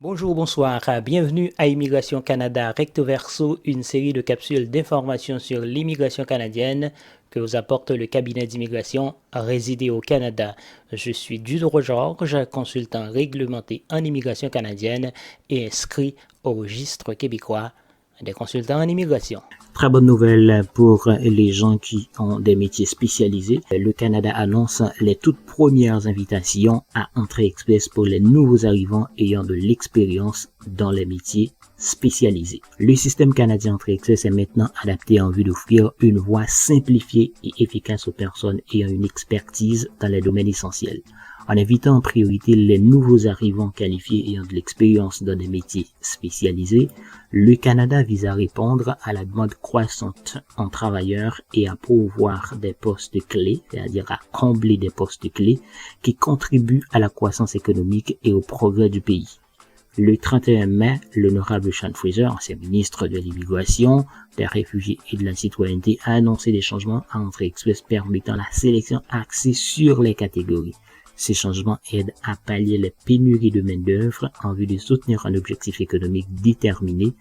Bonjour, bonsoir, bienvenue à Immigration Canada Recto Verso, une série de capsules d'informations sur l'immigration canadienne que vous apporte le cabinet d'immigration résidé au Canada. Je suis Dudro Georges, consultant réglementé en immigration canadienne et inscrit au registre québécois des consultants en immigration. Très bonne nouvelle pour les gens qui ont des métiers spécialisés. Le Canada annonce les toutes premières invitations à Entrée Express pour les nouveaux arrivants ayant de l'expérience dans les métiers spécialisés. Le système canadien Entrée Express est maintenant adapté en vue d'offrir une voie simplifiée et efficace aux personnes ayant une expertise dans les domaines essentiels. En invitant en priorité les nouveaux arrivants qualifiés ayant de l'expérience dans des métiers spécialisés, le Canada vise à répondre à la demande croissante en travailleurs et à pourvoir des postes clés, c'est-à-dire à combler des postes clés qui contribuent à la croissance économique et au progrès du pays. Le 31 mai, l'honorable Sean Fraser, ancien ministre de l'Immigration, des Réfugiés et de la Citoyenneté, a annoncé des changements à Entrée Express permettant la sélection axée sur les catégories. Ces changements aident à pallier les pénuries de main-d'œuvre en vue de soutenir un objectif économique déterminé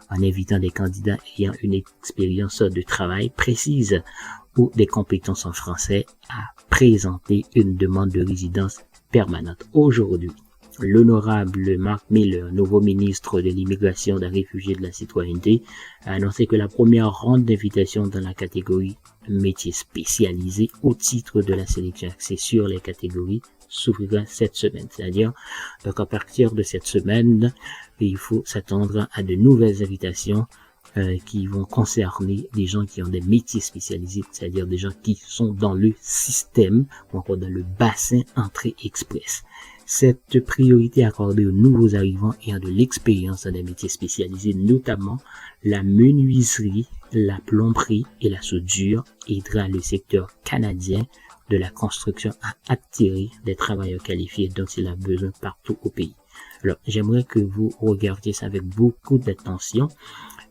en invitant des candidats ayant une expérience de travail précise ou des compétences en français à présenter une demande de résidence permanente. Aujourd'hui, l'honorable Mark Miller, nouveau ministre de l'Immigration, des Réfugiés et de la Citoyenneté, a annoncé que la première ronde d'invitation dans la catégorie métiers spécialisés au titre de la sélection axée sur les catégories s'ouvrira cette semaine. C'est-à-dire, donc à partir de cette semaine, il faut s'attendre à de nouvelles invitations qui vont concerner des gens qui ont des métiers spécialisés, c'est-à-dire des gens qui sont dans le système ou encore dans le bassin Entrée Express. Cette priorité accordée aux nouveaux arrivants ayant de l'expérience dans des métiers spécialisés, notamment la menuiserie, la plomberie et la soudure, aidera le secteur canadien de la construction à attirer des travailleurs qualifiés dont il a besoin partout au pays. Alors, j'aimerais que vous regardiez ça avec beaucoup d'attention.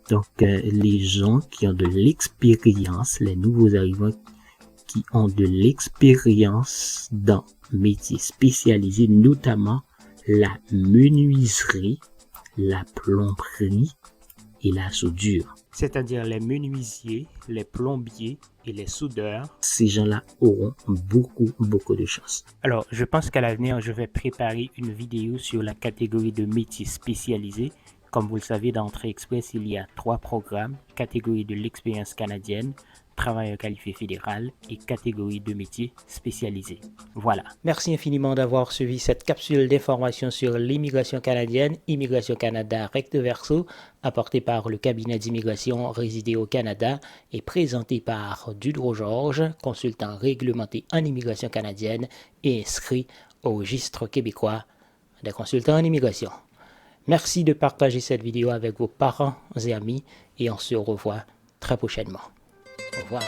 Donc, les gens qui ont de l'expérience, les nouveaux arrivants qui ont de l'expérience dans métiers spécialisés, notamment la menuiserie, la plomberie et la soudure. C'est-à-dire les menuisiers, les plombiers et les soudeurs. Ces gens-là auront beaucoup de chance. Alors, je pense qu'à l'avenir, je vais préparer une vidéo sur la catégorie de métiers spécialisés. Comme vous le savez, dans Entrée Express, il y a 3 programmes, catégorie de l'expérience canadienne, travailleur qualifié fédéral et catégorie de métiers spécialisés. Voilà. Merci infiniment d'avoir suivi cette capsule d'informations sur l'immigration canadienne, Immigration Canada Recto Verso, apportée par le cabinet d'immigration résidé au Canada et présentée par Dudro Georges, consultant réglementé en immigration canadienne et inscrit au registre québécois des consultants en immigration. Merci de partager cette vidéo avec vos parents et amis et on se revoit très prochainement. Au revoir.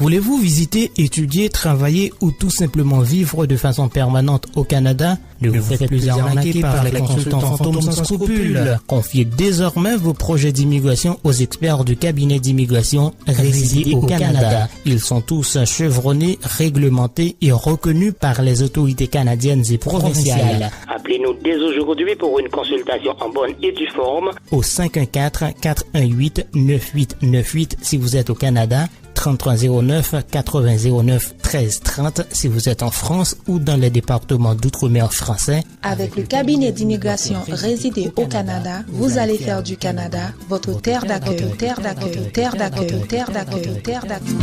Voulez-vous visiter, étudier, travailler ou tout simplement vivre de façon permanente au Canada? Ne vous faites plus arnaquer par les consultants fantômes sans scrupules. Confiez désormais vos projets d'immigration aux experts du cabinet d'immigration résidé au Canada. Ils sont tous chevronnés, réglementés et reconnus par les autorités canadiennes et provinciales. Appelez-nous dès aujourd'hui pour une consultation en bonne et due forme au 514-418-9898 si vous êtes au Canada, 3309-8009-1330 si vous êtes en France ou dans les départements d'outre-mer français. Avec le cabinet d'immigration résidé au Canada, vous allez faire du Canada votre terre d'accueil, terre d'accueil, terre d'accueil, terre d'accueil, terre d'accueil.